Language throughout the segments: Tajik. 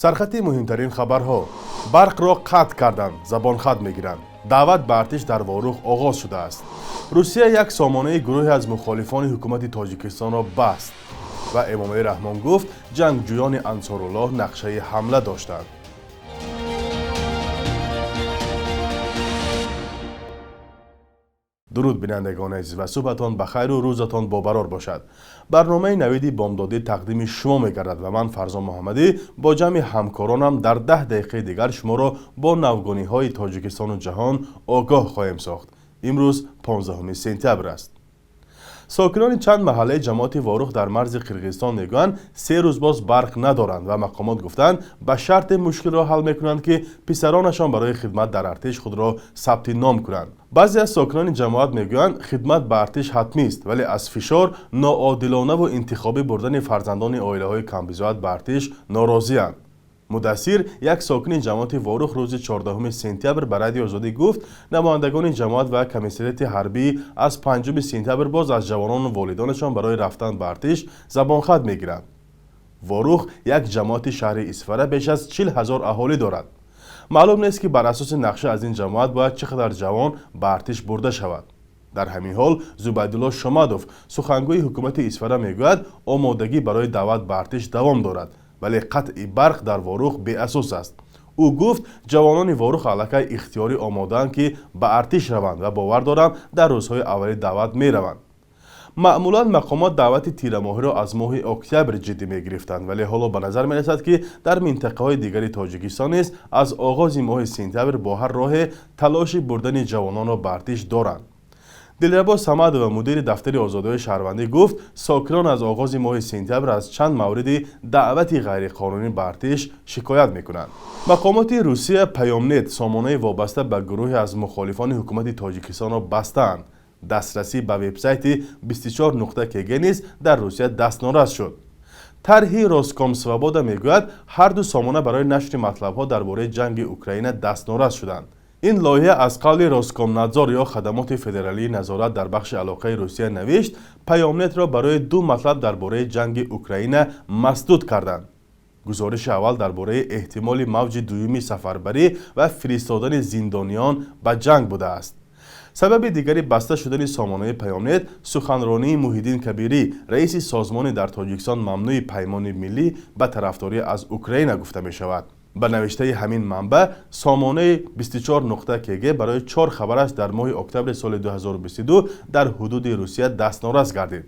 سرخط مهمترین خبرها. برق را قطع کردند، زبان خط میگیرند. دعوت به ارتش در واروخ آغاز شده است. روسیه یک سامانه گروهی از مخالفان حکومت تاجیکستان را بست و امامه رحمان گفت جنگجویان انصارالله نقشه حمله داشتند. درود بینندگان عزیز و صبحتان بخیر و روزتان با قرار باشد. برنامه نویدی بامدادی تقدیم شما می‌گردد و من فرزان محمدی با جمع همکارانم در 10 دقیقه دیگر شما را با نوگانی‌های تاجیکستان و جهان آگاه خواهیم ساخت. امروز 15 سپتامبر است. ساکنان چند محله جماعت واروخ در مرز قرقیزستان میگویند 3 روز باز برق ندارند و مقامات گفتند به شرط مشکل را حل میکنند که پسرانشان برای خدمت در ارتش خود را ثبت نام کنند. بعضی از ساکنان جماعت میگویند خدمت به ارتش حتمی است، ولی از فشار ناعادلانه و انتخابی بردن فرزندان عائله‌های کمبزاعت به ارتش ناراضی‌اند. مدثر، یک ساکن جماعت واروخ، روز 14 سپتامبر به رادیو آزادی گفت نمایندگان جماعت و کمیسریت حربی از 5 سپتامبر باز از جوانان و والدانشان برای رفتن به ارتش زبان خط میگیرند. واروخ یک جماعت شهر اسفره بیش از 40,000 اهالی دارد. معلوم نیست که بر اساس نقشه از این جماعت باید چقدر جوان به ارتش برده شود. در همین حال زبیدالله شمادوف، سخنگوی حکومت اسفره میگوید آمادگی برای دعوت به ارتش دوام دارد، ولی قطع برق در واروخ بی اساس است. او گفت جوانان واروخ علاقه اختیاری آماده‌اند که به ارتش روند و باور دارند در روزهای اولی دعوت می روند. معمولا مقامات دعوت تیر ماهی را از ماه اکتبر جدی می گرفتند، ولی حالا به نظر می رسد که در منطقه های دیگری تاجیکستان نیز از آغاز ماه سپتامبر با هر راه تلاش بردن جوانان را به ارتش دارند. دلربا صمد و مدیر دفتر آزادی شهروندی گفت ساکنان از آغاز ماه سپتامبر از چند مورد دعوت غیرقانونی به ارتش شکایت میکنند. مقامات روسیه پیامنت، سامانه وابسته به گروهی از مخالفان حکومت تاجیکستان را بستند. دسترسی به وبسایت 24.kg نیز در روسیه دستنوراست شد. طرح روسکومسوابودا میگوید هر دو سامانه برای نشر مطلب‌ها درباره جنگ اوکراین دستنوراست شدند. این لایحه از قول روسکومنادزور یا خدمات فدرالی نظارت در بخش علاقه روسیه نوشت پیامنت را برای 2 مطلب درباره جنگ اوکراین مسدود کردند. گزارش اول درباره احتمال موج دومی سفربری و فرستادن زندانیان به جنگ بوده است. سبب دیگری بسته شدن سامانه پیامنت سخنرانی محیدین کبیری، رئیس سازمان در تاجیکستان ممنوع پیمان ملی به طرفداری از اوکراین گفته می شود. به نوشته همین منبع سامانه 24.kg برای 4 خبرش در ماه اکتبر سال 2022 در حدود روسیه دستنوراست گردید.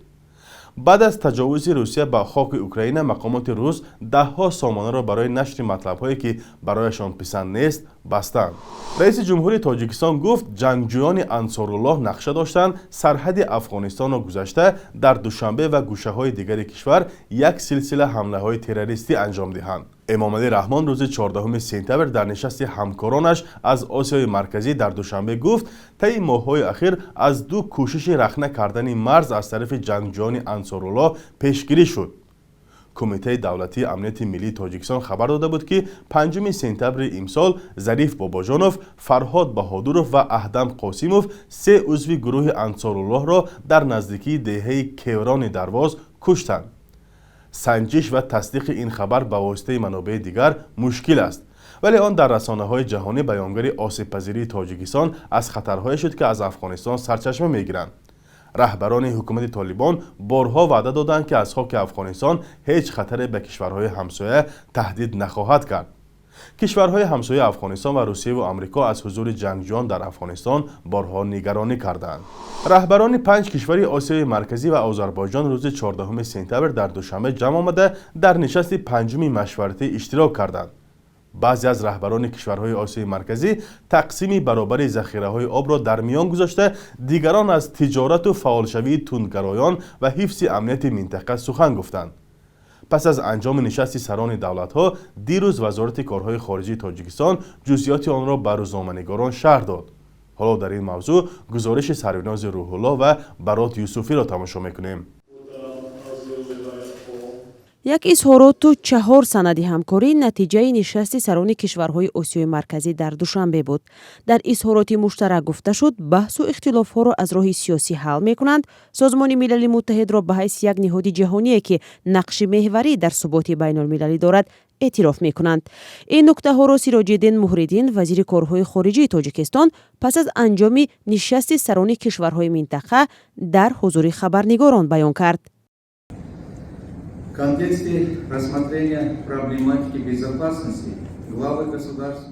بعد از تجاوز روسیه به خاک اوکراین، مقامات روس 10 سامانه را برای نشر مطلب‌هایی که برایشان پسند نیست بستند. رئیس جمهوری تاجیکستان گفت جنگجویان انصارالله نقشه داشتند سرحد افغانستان را گذشته در دوشنبه و گوشه‌های دیگر کشور یک سلسله حمله‌های تروریستی انجام دهند. امامه رحمان روز 14 سپتامبر در نشست همکارانش از آسیای مرکزی در دوشنبه گفت طی ماه‌های اخیر از 2 کوشش رخنه کردن مرز از طرف جنگجویان انصارالله پیشگیری شد. کمیته دولتی امنیت ملی تاجیکستان خبر داده بود که 5 سپتامبر امسال ظریف باباجانوف، فرهاد بهادروف و اهدم قاسیموف 3 عضو گروه انصارالله را در نزدیکی دهه کیوران درواز کشتند. سنجش و تصدیق این خبر به واسطه منابع دیگر مشکل است، ولی آن در رسانه‌های جهانی بیانگر آسیب پذیری تاجیکستان از خطرهایی شد که از افغانستان سرچشمه می‌گیرند. رهبران حکومت طالبان بارها وعده دادند که از خاک افغانستان هیچ خطری به کشورهای همسایه تهدید نخواهد کرد. کشورهای همسایه افغانستان و روسیه و آمریکا از حضور جنگجویان در افغانستان بارها نگرانی کردند. رهبران 5 کشور آسیای مرکزی و آذربایجان روز 14 سپتامبر در دوشنبه جمع آمده در نشست 5 مشورتی اشتراک کردند. بعضی از رهبران کشورهای آسیای مرکزی تقسیم برابر ذخیره‌های آب را در میان گذاشته، دیگران از تجارت و فعالشوی تندگرایان و حفظ امنیت منطقه سخن گفتند. پس از انجام نشست سران دولت‌ها دیروز وزارت کارهای خارجی تاجیکستان جزئیات آن را به روزنامه‌نگاران شرح داد. حالا در این موضوع گزارش سروناز روح الله و برات یوسفی را تماشا می‌کنیم. як изҳороту 4 санади ҳамкорӣ натиҷаи нишасти сарони кишварҳои осиёи марказӣ дар душанбе буд. дар изҳороти муштарак гуфта шуд баҳсу ихтилофҳоро аз роҳи сиёсӣ ҳал мекунанд. созмони милали муттаҳидро ба ҳайси як ниҳоди ҷаҳоние ки нақши меҳварӣ дар суботи байнулмилалӣ дорад эътироф мекунанд. ин нуктаҳоро Сироҷиддин Муҳриддин, вазири корҳои хориҷии Тоҷикистон, пас аз анҷоми нишасти сарони кишварҳои минтақа дар ҳузури хабарнигорон баён кард. В контексте рассмотрения проблематики безопасности главы государств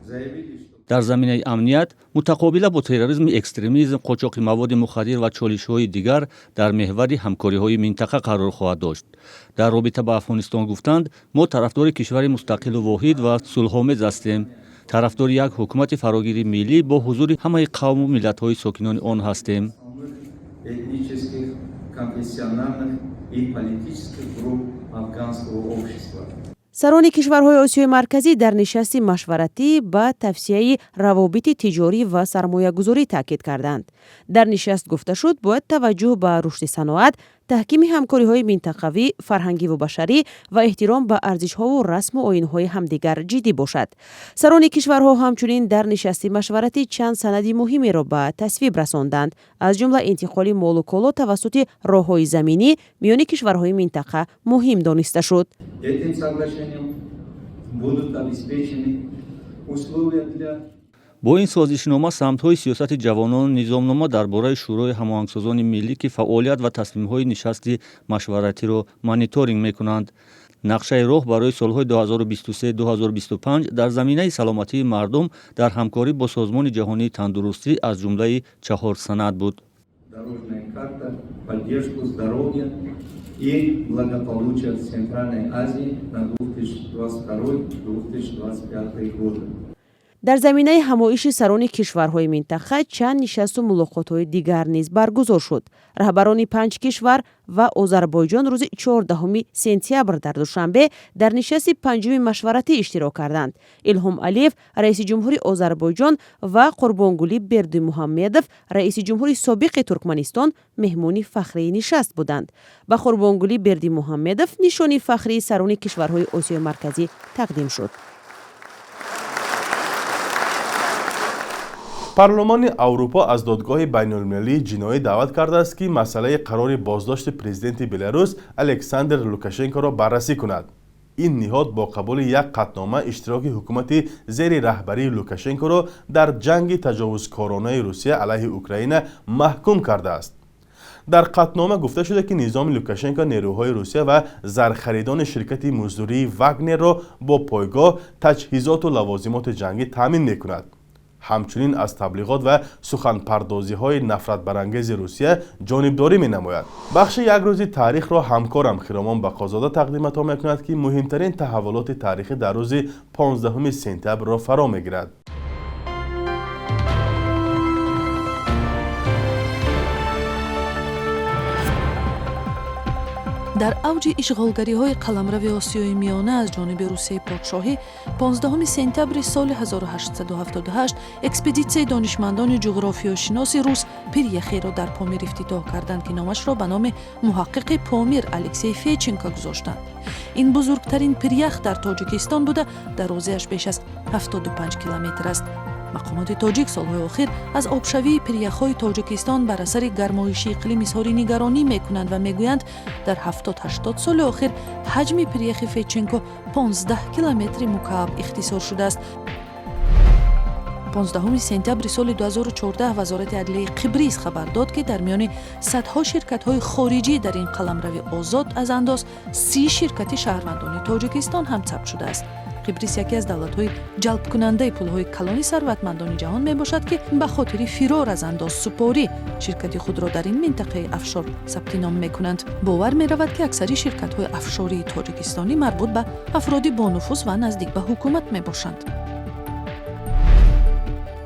заявили, что дар заминаи амният, мутақобила бо терроризм, экстремизм, қочоқи маводи мухаддир ва чолишҳои дигар дар меҳвари ҳамкориҳои минтақа қарор хоҳад дошт. дар робита ба Афғонистон гуфтанд: мо тарафдори кишвари мустақилу воҳид ва сулҳомез ҳастем. тарафдори як ҳукумати фарогири миллӣ бо ҳузури ҳамаи қавму миллатҳои сокинони он ҳастем. этнических, конфессиональных и политических групп афганского общества. сарони кишварҳои осиёи марказӣ дар нишасти машваратӣ ба тавсияи равобити тиҷорӣ ва сармоягузорӣ таъкид карданд. дар нишаст гуфта шуд бояд таваҷҷӯҳ ба рушди саноат, таҳкими ҳамкориҳои минтақавӣ, фарҳангиву башарӣ ва эҳтиром ба арзишҳову расму оинҳои ҳамдигар ҷиддӣ бошад. сарони кишварҳо ҳамчунин дар нишасти машваратӣ чанд санади муҳимеро ба тасвиб расонданд, аз ҷумла интиқоли молу коло тавассути роҳҳои заминӣ миёни кишварҳои минтақа муҳим дониста шуд. Этим соглашением будут обеспечены условия для бо ин созишнома самтҳои сиёсати ҷавонон низомнома дар бораи шӯрои ҳамоҳангсозони миллӣ ки фаъолият ва тасмимҳои нишасти машваратиро мониторинг мекунанд, нақшаи роҳ барои солҳои 2023-2025 дар заминаи саломатии мардум дар ҳамкорӣ бо Созмони ҷаҳонии тандурустӣ аз ҷумлаи 4 санад буд. дорожная карта, поддержку здоровья и благополучия в Центральной Азии на 2022-2025 годы. дар заминаи ҳамоиши сарони кишварҳои минтақа чанд нишасту мулоқотҳои дигар низ баргузор шуд. раҳбарони 5 кишвар ва Озарбойҷон рӯзи 14 сентябр дар Душанбе дар нишасти панҷуми машваратӣ иштирок карданд. Илҳом Алиев, раиси ҷумҳури Озарбойҷон ва Қурбонгулӣ Бердимуҳаммедов, раиси ҷумҳури собиқи Туркманистон меҳмони фахрии нишаст буданд. ба Қурбонгулӣ Бердимуҳаммедов нишони фахрии сарони кишварҳои осиёи марказӣ тақдим шуд. парлумони аврупо аз додгоҳи байнулмилалии ҷиноӣ даъват кардааст ки масъалаи қарори боздошти президенти беларус Александр Лукашенкоро баррасӣ кунад. ин ниҳод бо қабули як қатнома иштироки ҳукумати зери раҳбарии Лукашенкоро дар ҷанги таҷовузкоронаи Русия алайҳи Украина маҳкум кардааст. дар қатнома гуфта шуда ки низоми Лукашенко нерӯҳои Русия ва зархаридони ширкати муздурии Вагнерро бо пойгоҳ, таҷҳизоту лавозимоти ҷангӣ таъмин мекунад. ҳамчунин аз таблиғот ва суханпардозиҳои нафратбарангези Русия ҷонибдорӣ менамояд. бахши якрӯзи таърихро ҳамкорам Хиромон Бақозода тақдиматон мекунад ки муҳимтарин таҳаввулоти таърихӣ дар рӯзи 15 сентябрро фаро мегирад. дар авҷи ишғолгариҳои қаламрави осиёи миёна аз ҷониби Русияи подшоҳӣ 15 сентябри соли 1878 экспедитсияи донишмандони ҷуғрофиёшиноси рус Пиряхеро дар Помир ифтитоҳ карданд ки номашро ба номи муҳаққиқи Помир Алексей Федченко гузоштанд. ин бузургтарин пирях дар Тоҷикистон буда дарозиаш беш аз 75 километр аст. мақомоти тоҷик солҳои охир аз обшавии пиряхҳои Тоҷикистон бар асари гармоиши иқлим изҳори нигаронӣ мекунанд ва мегӯянд дар 70-80 соли охир ҳаҷми пиряхи Федченко 15 километри мукааб ихтисор шудааст. 15 сентябри соли 2014 вазорати адлияи Қибрис хабар дод ки дар миёни садҳо ширкатҳои хориҷӣ дар ин қаламрави озод аз андоз 30 ширкати шаҳрвандони Тоҷикистон ҳам сабт шудааст. Қибрис яке аз давлатҳои ҷалбкунандаи пулҳои калони сарватмандони ҷаҳон мебошад ки ба хотири фирор аз андозсупорӣ ширкати худро дар ин минтақаи афшор сабти ном мекунанд. бовар меравад ки аксари ширкатҳои афшории тоҷикистонӣ марбут ба афроди бонуфуз ва наздик ба ҳукумат мебошанд.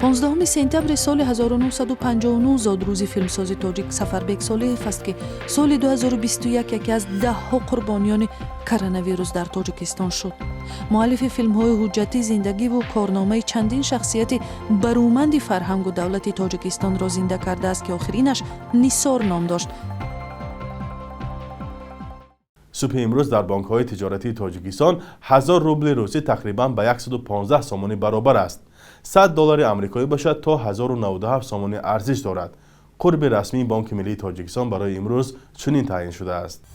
15 сентябри соли 1959 зодрӯзи филмсози тоҷик Сафарбек Солиев аст ки соли 2021 яке аз даҳҳо қурбонёни коронавирус дар Тоҷикистон шуд. муаллифи филмҳои ҳуҷҷатӣ зиндагиву корномаи чандин шахсияти барӯманди фарҳангу давлати Тоҷикистонро зинда кардааст ки охиринаш Нисор ном дошт. صبح امروز در بانک‌های تجارتی تاجیکستان 1000 روبل روسی تقریباً به 115 سومانی برابر است. 100 دلار آمریکایی باشد تا 1097 سومانی ارزش دارد. قرب رسمی بانک ملی تاجیکستان برای امروز چنین تعیین شده است.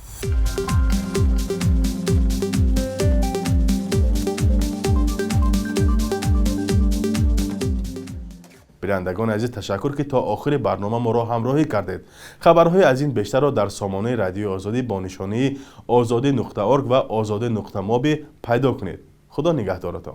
بینندگان عزیز، تشکر که تا آخر برنامه ما را همراهی کردید. خبرهای از این بیشتر را در سامانه رادیو آزادی با نشانی azadi.org و azadi.mobi پیدا کنید. خدا نگهدارتان.